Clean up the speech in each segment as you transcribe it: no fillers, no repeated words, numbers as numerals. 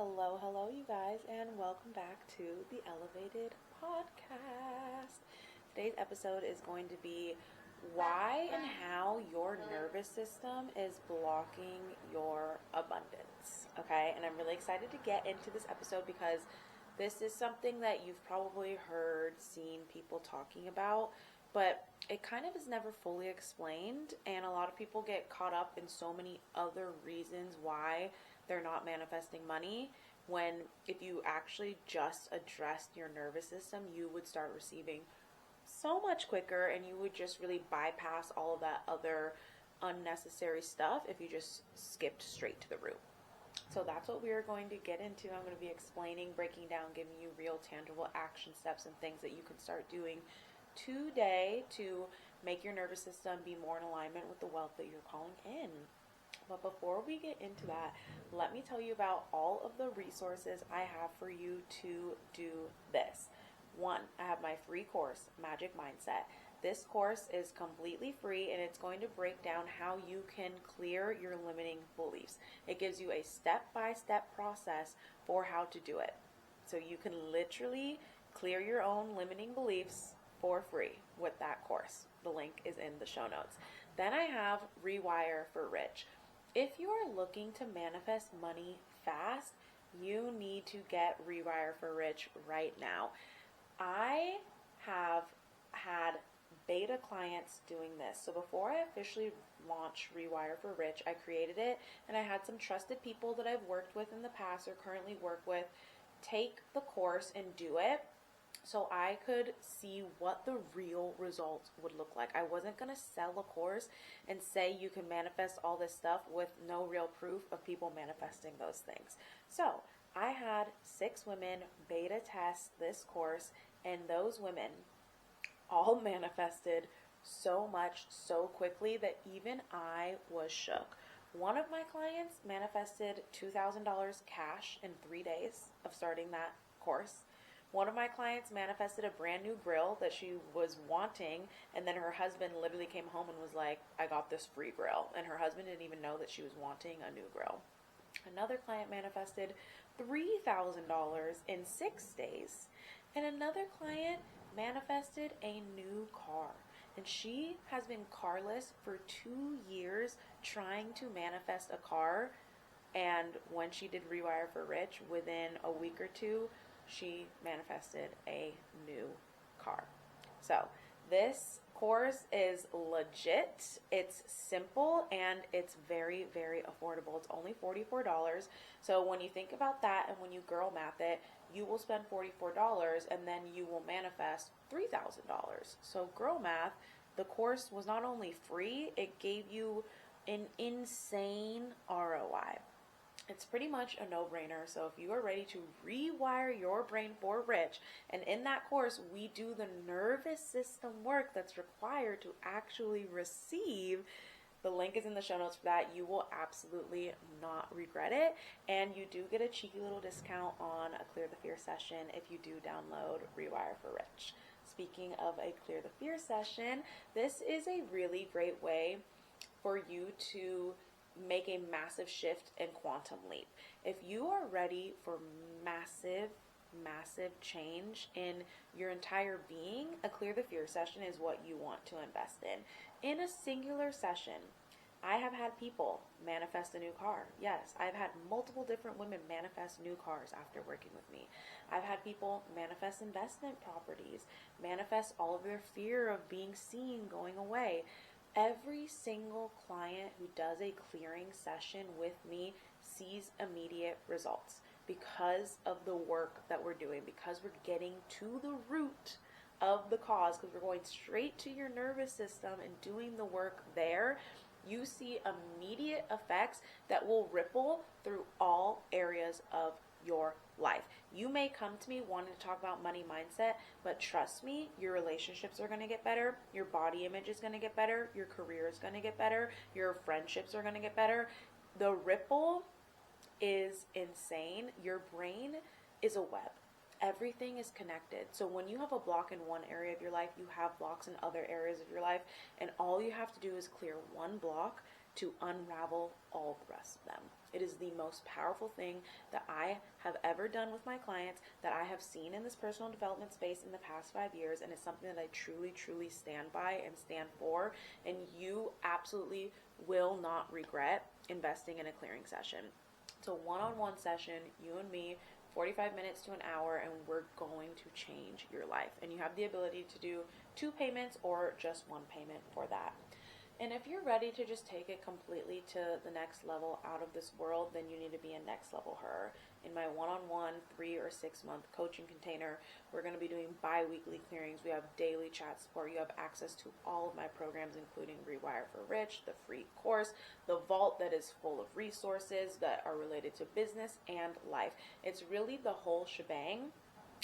Hello, you guys, and welcome back to the Elovated Podcast. Today's episode is going to be why and how your nervous system is blocking your abundance. Okay, and I'm really excited to get into this episode because this is something that you've probably heard, seen people talking about, but it kind of is never fully explained, and a lot of people get caught up in so many other reasons why they're not manifesting money, when if you actually just addressed your nervous system, you would start receiving so much quicker, and you would just really bypass all of that other unnecessary stuff if you just skipped straight to the root. So that's what we are going to get into. I'm going to be explaining, breaking down, giving you real tangible action steps and things that you can start doing today to make your nervous system be more in alignment with the wealth that you're calling in. But before we get into that, let me tell you about all of the resources I have for you to do this. One, I have my free course, Magic Mindset. This course is completely free, and it's going to break down how you can clear your limiting beliefs. It gives you a step-by-step process for how to do it. So you can literally clear your own limiting beliefs for free with that course. The link is in the show notes. Then I have Rewire for Rich. If you are looking to manifest money fast, you need to get Rewire for Rich right now. I have had beta clients doing this. So before I officially launched Rewire for Rich, I created it, and I had some trusted people that I've worked with in the past or currently work with take the course and do it, so I could see what the real results would look like. I wasn't going to sell a course and say you can manifest all this stuff with no real proof of people manifesting those things. So I had 6 women beta test this course, and those women all manifested so much so quickly that even I was shook. One of my clients manifested $2,000 cash in 3 days of starting that course. One of my clients manifested a brand new grill that she was wanting, and then her husband literally came home and was like, I got this free grill. And her husband didn't even know that she was wanting a new grill. Another client manifested $3,000 in 6 days. And another client manifested a new car. And she has been carless for 2 years trying to manifest a car. And when she did Rewire for Rich, within a week or two, she manifested a new car. So this course is legit. It's simple, and it's very, very affordable. It's only $44. So when you think about that, and when you girl math it, you will spend $44, and then you will manifest $3,000. So girl math, the course was not only free, it gave you an insane ROI. It's pretty much a no-brainer. So if you are ready to rewire your brain for rich, and in that course we do the nervous system work that's required to actually receive, the link is in the show notes for that. You will absolutely not regret it, and you do get a cheeky little discount on a Clear the Fear session if you do download Rewire for Rich. Speaking of a Clear the Fear session, this is a really great way for you to make a massive shift and quantum leap. If you are ready for massive change in your entire being, a Clear the Fear session is what you want to invest in. In a singular session, I have had people manifest a new car. Yes, I've had multiple different women manifest new cars after working with me. I've had people manifest investment properties, manifest all of their fear of being seen going away. Every single client who does a clearing session with me sees immediate results because of the work that we're doing, because we're getting to the root of the cause, because we're going straight to your nervous system and doing the work there. You see immediate effects that will ripple through all areas of your life. You may come to me wanting to talk about money mindset, but trust me, your relationships are going to get better, your body image is going to get better, your career is going to get better, your friendships are going to get better. The ripple is insane. Your brain is a web. Everything is connected. So when you have a block in one area of your life, you have blocks in other areas of your life, and all you have to do is clear one block to unravel all the rest of them. It is the most powerful thing that I have ever done with my clients, that I have seen in this personal development space in the past 5 years, and it's something that I truly, truly stand by and stand for, and you absolutely will not regret investing in a clearing session. It's a one-on-one session, you and me, 45 minutes to an hour, and we're going to change your life. And you have the ability to do 2 payments or just 1 payment for that. And if you're ready to just take it completely to the next level out of this world, then you need to be a next level her. In my one-on-one 3 or 6 month coaching container, we're going to be doing bi-weekly clearings. We have daily chat support. You have access to all of my programs, including Rewire for Rich, the free course, the vault that is full of resources that are related to business and life. It's really the whole shebang.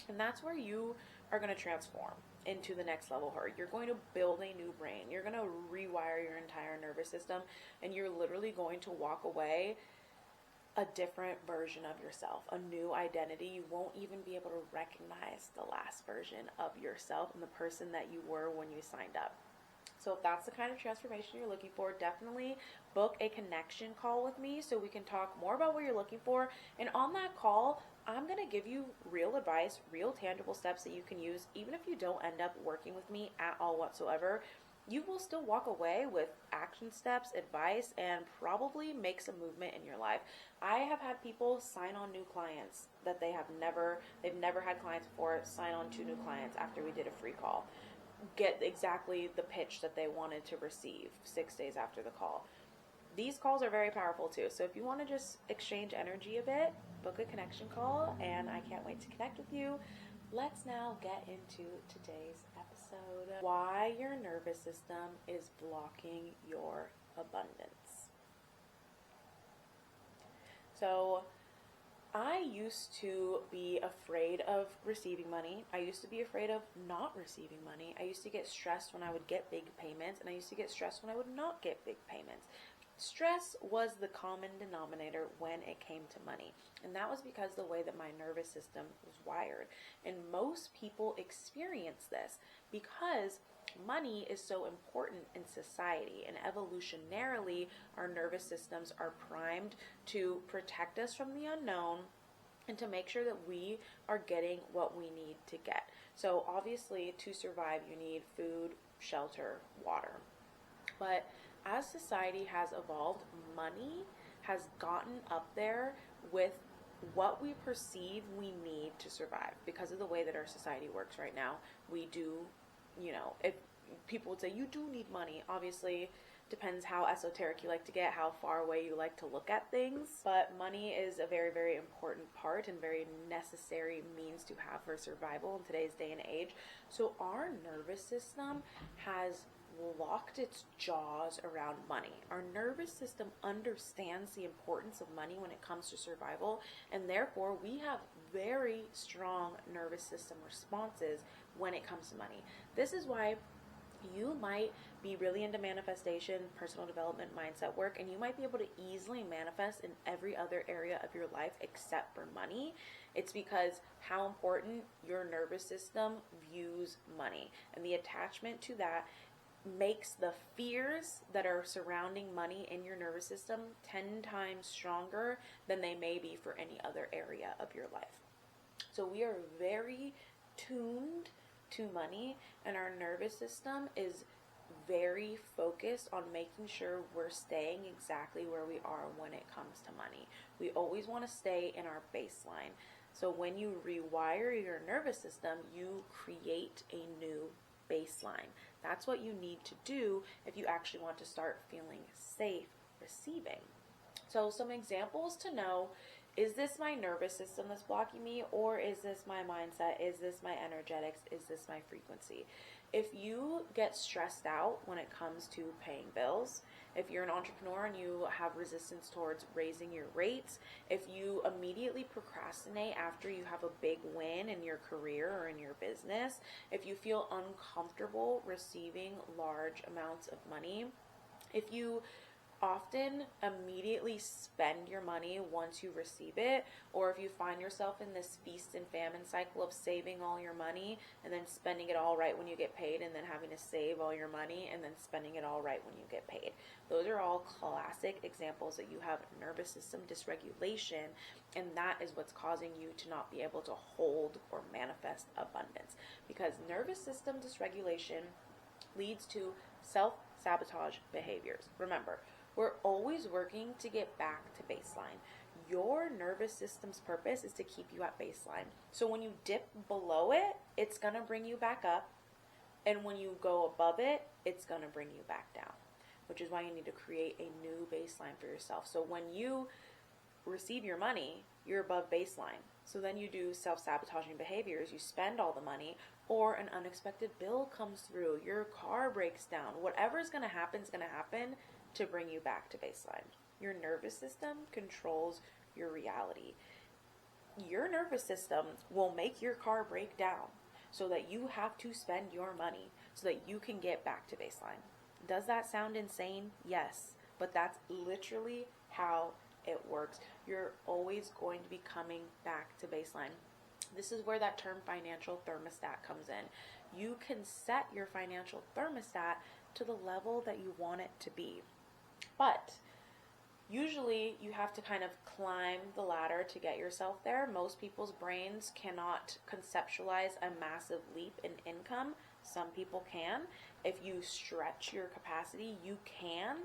And that's where you are going to transform into the next level her. You're going to build a new brain. You're going to rewire your entire nervous system, and you're literally going to walk away a different version of yourself, a new identity. You won't even be able to recognize the last version of yourself and the person that you were when you signed up. So if that's the kind of transformation you're looking for, definitely book a connection call with me so we can talk more about what you're looking for. And on that call, I'm going to give you real advice, real tangible steps that you can use. Even if you don't end up working with me at all whatsoever, you will still walk away with action steps, advice, and probably make some movement in your life. I have had people sign on new clients that they've never had clients before, sign on 2 new clients after we did a free call. Get exactly the pitch that they wanted to receive 6 days after the call. These calls are very powerful too. So if you want to just exchange energy a bit, book a connection call, and I can't wait to connect with you. Let's now get into today's episode. Why your nervous system is blocking your abundance. So I used to be afraid of receiving money. I used to be afraid of not receiving money. I used to get stressed when I would get big payments, and I used to get stressed when I would not get big payments. Stress was the common denominator when it came to money. And that was because the way that my nervous system was wired. And most people experience this because money is so important in society. And evolutionarily, our nervous systems are primed to protect us from the unknown and to make sure that we are getting what we need to get. So obviously, to survive, you need food, shelter, water. But as society has evolved, money has gotten up there with what we perceive we need to survive because of the way that our society works right now. We do, if people would say you do need money, obviously depends how esoteric you like to get, how far away you like to look at things. But money is a very, very important part and very necessary means to have for survival in today's day and age. So our nervous system has locked its jaws around money. Our nervous system understands the importance of money when it comes to survival, and therefore we have very strong nervous system responses when it comes to money. This is why you might be really into manifestation, personal development, mindset work, and you might be able to easily manifest in every other area of your life except for money. It's because how important your nervous system views money, and the attachment to that makes the fears that are surrounding money in your nervous system 10 times stronger than they may be for any other area of your life. So we are very tuned to money, and our nervous system is very focused on making sure we're staying exactly where we are when it comes to money. We always want to stay in our baseline. So when you rewire your nervous system, you create a new baseline. That's what you need to do if you actually want to start feeling safe receiving. So some examples to know: is this my nervous system that's blocking me, or is this my mindset? Is this my energetics? Is this my frequency? If you get stressed out when it comes to paying bills, if you're an entrepreneur and you have resistance towards raising your rates, if you immediately procrastinate after you have a big win in your career or in your business, if you feel uncomfortable receiving large amounts of money, if you often immediately spend your money once you receive it, or if you find yourself in this feast and famine cycle of saving all your money and then spending it all right when you get paid, and then having to save all your money and then spending it all right when you get paid. Those are all classic examples that you have nervous system dysregulation, and that is what's causing you to not be able to hold or manifest abundance, because nervous system dysregulation leads to self-sabotage behaviors. Remember, we're always working to get back to baseline. Your nervous system's purpose is to keep you at baseline. So when you dip below it, it's going to bring you back up. And when you go above it, it's going to bring you back down, which is why you need to create a new baseline for yourself. So when you receive your money, you're above baseline. So then you do self-sabotaging behaviors. You spend all the money, or an unexpected bill comes through, your car breaks down. Whatever's going to happen is going to happen to bring you back to baseline. Your nervous system controls your reality. Your nervous system will make your car break down so that you have to spend your money so that you can get back to baseline. Does that sound insane? Yes, but that's literally how it works. You're always going to be coming back to baseline. This is where that term financial thermostat comes in. You can set your financial thermostat to the level that you want it to be. But usually you have to kind of climb the ladder to get yourself there. Most people's brains cannot conceptualize a massive leap in income. Some people can. If you stretch your capacity, you can.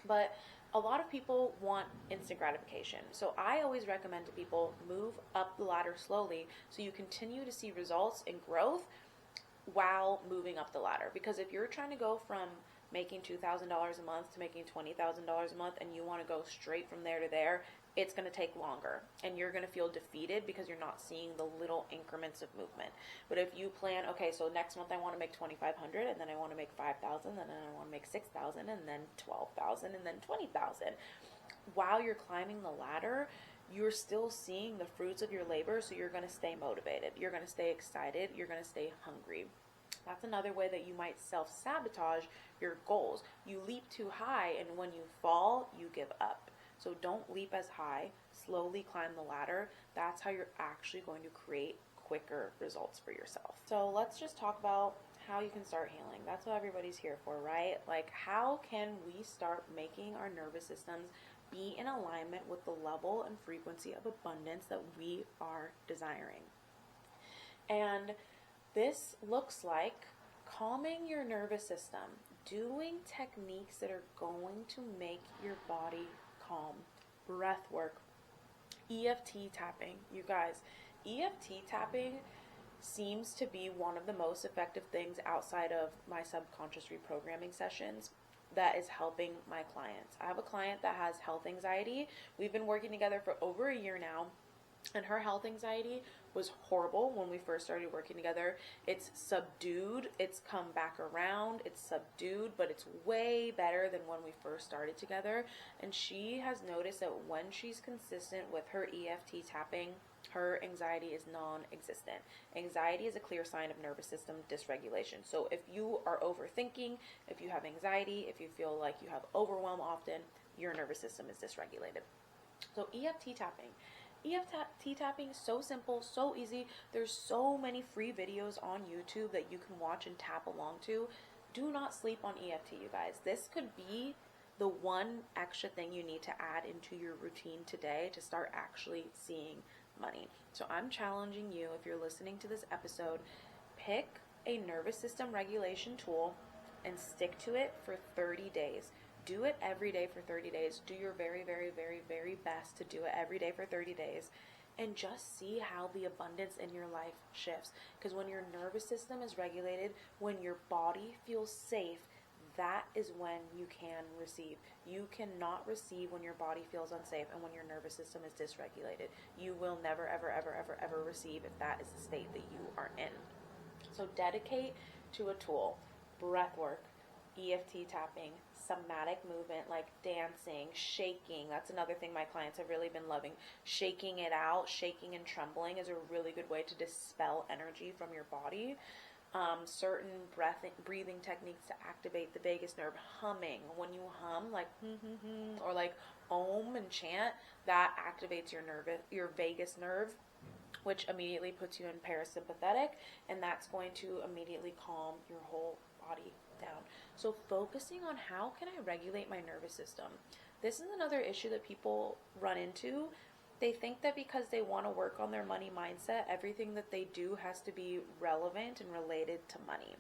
But a lot of people want instant gratification. So I always recommend to people move up the ladder slowly so you continue to see results and growth while moving up the ladder. Because if you're trying to go from making $2,000 a month to making $20,000 a month and you want to go straight from there to there, it's going to take longer and you're going to feel defeated because you're not seeing the little increments of movement. But if you plan, okay, so next month I want to make $2,500, and then I want to make $5,000, and then I want to make $6,000, and then $12,000, and then $20,000. While you're climbing the ladder, you're still seeing the fruits of your labor, so you're going to stay motivated. You're going to stay excited. You're going to stay hungry. That's another way that you might self-sabotage your goals. You leap too high, and when you fall, you give up. So don't leap as high. Slowly climb the ladder. That's how you're actually going to create quicker results for yourself. So let's just talk about how you can start healing. That's what everybody's here for, right? Like, how can we start making our nervous systems be in alignment with the level and frequency of abundance that we are desiring? And this looks like calming your nervous system, doing techniques that are going to make your body calm, breath work, EFT tapping. You guys, EFT tapping seems to be one of the most effective things outside of my subconscious reprogramming sessions that is helping my clients. I have a client that has health anxiety. We've been working together for over a year now, and her health anxiety was horrible when we first started working together. It's subdued. It's come back around. It's subdued, but it's way better than when we first started together. And she has noticed that when she's consistent with her EFT tapping, her anxiety is non-existent. Anxiety is a clear sign of nervous system dysregulation. So if you are overthinking, if you have anxiety, if you feel like you have overwhelm often, your nervous system is dysregulated. So EFT tapping. EFT tapping is so simple, so easy. There's so many free videos on YouTube that you can watch and tap along to. Do not sleep on EFT, you guys. This could be the one extra thing you need to add into your routine today to start actually seeing money. So I'm challenging you, if you're listening to this episode, pick a nervous system regulation tool and stick to it for 30 days. Do it every day for 30 days. Do your very, very, very, very best to do it every day for 30 days. And just see how the abundance in your life shifts. Because when your nervous system is regulated, when your body feels safe, that is when you can receive. You cannot receive when your body feels unsafe and when your nervous system is dysregulated. You will never, ever, ever, ever, ever receive if that is the state that you are in. So dedicate to a tool. Breath work, EFT tapping, somatic movement like dancing, shaking. That's another thing my clients have really been loving. Shaking it out, shaking and trembling is a really good way to dispel energy from your body. certain breathing techniques to activate the vagus nerve. Humming, when you hum like or like om and chant, that activates your vagus nerve, which immediately puts you in parasympathetic, and that's going to immediately calm your whole body down. So focusing on how can I regulate my nervous system. This is another issue that people run into. They think that because they want to work on their money mindset, everything that they do has to be relevant and related to money.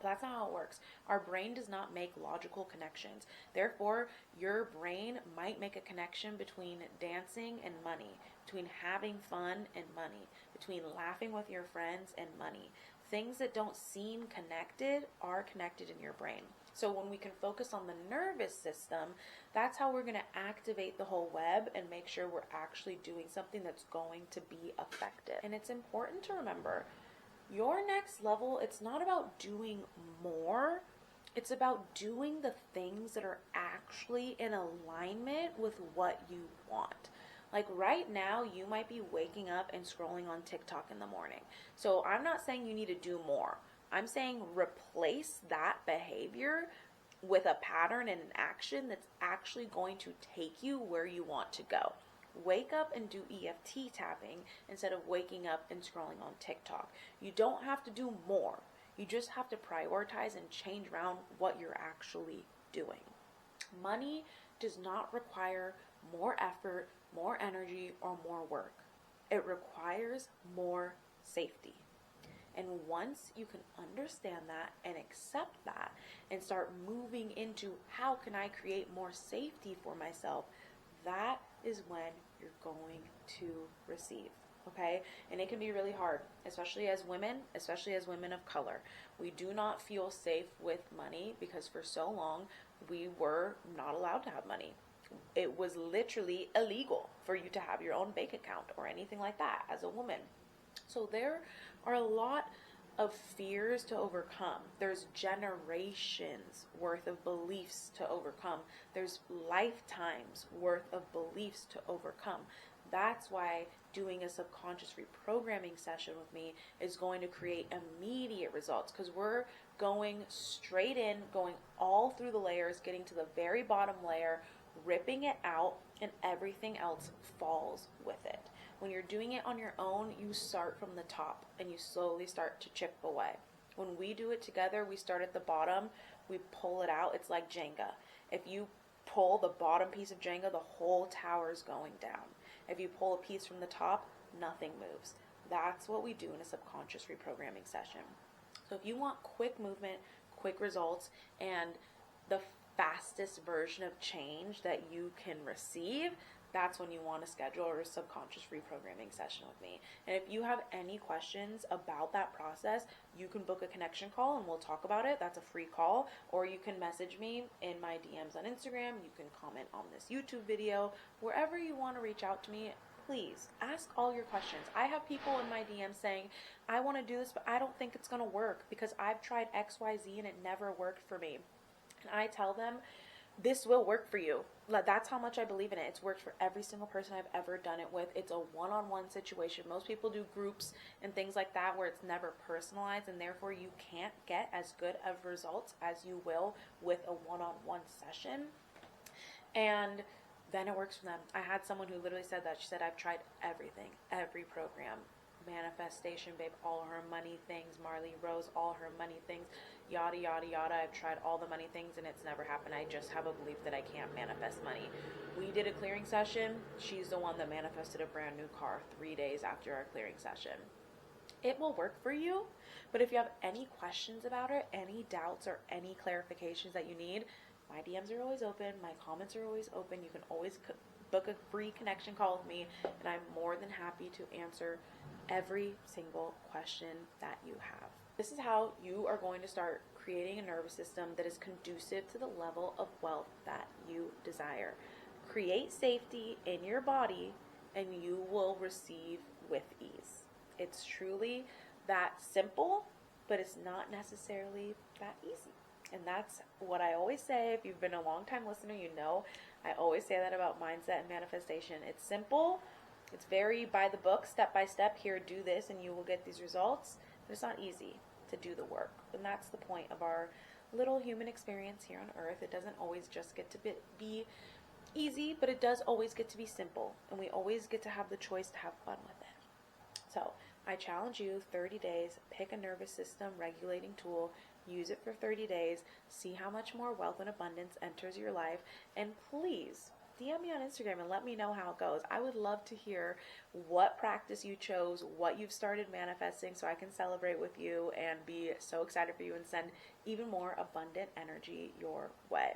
That's not how it works. Our brain does not make logical connections. Therefore, your brain might make a connection between dancing and money, between having fun and money, between laughing with your friends and money. Things that don't seem connected are connected in your brain. So when we can focus on the nervous system, that's how we're going to activate the whole web and make sure we're actually doing something that's going to be effective. And it's important to remember, your next level, it's not about doing more. It's about doing the things that are actually in alignment with what you want. Like right now, you might be waking up and scrolling on TikTok in the morning. So I'm not saying you need to do more. I'm saying replace that behavior with a pattern and an action that's actually going to take you where you want to go. Wake up and do EFT tapping instead of waking up and scrolling on TikTok. You don't have to do more. You just have to prioritize and change around what you're actually doing. Money does not require more effort, more energy, or more work. It requires more safety. And once you can understand that and accept that and start moving into how can I create more safety for myself, that is when you're going to receive. Okay? And it can be really hard, especially as women of color. We do not feel safe with money because for so long we were not allowed to have money. It was literally illegal for you to have your own bank account or anything like that as a woman. So there are a lot of fears to overcome. There's generations worth of beliefs to overcome. There's lifetimes worth of beliefs to overcome. That's why doing a subconscious reprogramming session with me is going to create immediate results, because we're going straight in, going all through the layers, getting to the very bottom layer, ripping it out, and everything else falls with it. When you're doing it on your own, you start from the top and you slowly start to chip away. When we do it together, we start at the bottom, we pull it out. It's like Jenga. If you pull the bottom piece of Jenga, the whole tower is going down. If you pull a piece from the top, nothing moves. That's what we do in a subconscious reprogramming session. So if you want quick movement, quick results, and the fastest version of change that you can receive, that's when you want to schedule a subconscious reprogramming session with me. And if you have any questions about that process, you can book a connection call and we'll talk about it. That's a free call. Or you can message me in my DMs on Instagram. You can comment on this YouTube video. Wherever you want to reach out to me, please ask all your questions. I have people in my DMs saying, I want to do this, but I don't think it's going to work because I've tried XYZ and it never worked for me. And I tell them, this will work for you. That's how much I believe in it. It's worked for every single person I've ever done it with. It's a one-on-one situation. Most people do groups and things like that where it's never personalized, and therefore you can't get as good of results as you will with a one-on-one session. And then it works for them. I had someone who literally said that. She said, I've tried everything, every program. Manifestation, babe, all her money things, Marley Rose, all her money things, yada, yada, yada. I've tried all the money things and it's never happened. I just have a belief that I can't manifest money. We did a clearing session. She's the one that manifested a brand new car 3 days after our clearing session. It will work for you, but if you have any questions about it, any doubts or any clarifications that you need, my DMs are always open. My comments are always open. You can always book a free connection call with me, and I'm more than happy to answer every single question that you have. This is how you are going to start creating a nervous system that is conducive to the level of wealth that you desire. Create safety in your body and you will receive with ease. It's truly that simple, but it's not necessarily that easy. And that's what I always say. If you've been a long time listener, you know I always say that about mindset and manifestation. It's simple. It's very by the book, step by step. Here, do this and you will get these results. But it's not easy. to do the work. And that's the point of our little human experience here on earth. It doesn't always just get to be easy, but it does always get to be simple. And we always get to have the choice to have fun with it. So I challenge you, 30 days, pick a nervous system regulating tool, use it for 30 days, see how much more wealth and abundance enters your life, and please DM me on Instagram and let me know how it goes. I would love to hear what practice you chose, what you've started manifesting, so I can celebrate with you and be so excited for you and send even more abundant energy your way.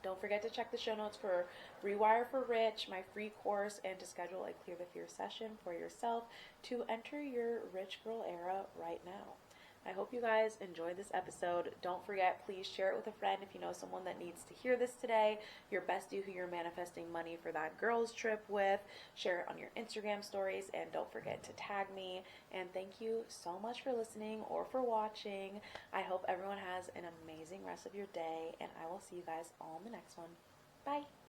Don't forget to check the show notes for Rewire for Rich, my free course, and to schedule a Clear the Fear session for yourself to enter your rich girl era right now. I hope you guys enjoyed this episode. Don't forget, please share it with a friend if you know someone that needs to hear this today. Your bestie who you're manifesting money for that girls trip with. Share it on your Instagram stories, and don't forget to tag me. And thank you so much for listening or for watching. I hope everyone has an amazing rest of your day, and I will see you guys all in the next one. Bye.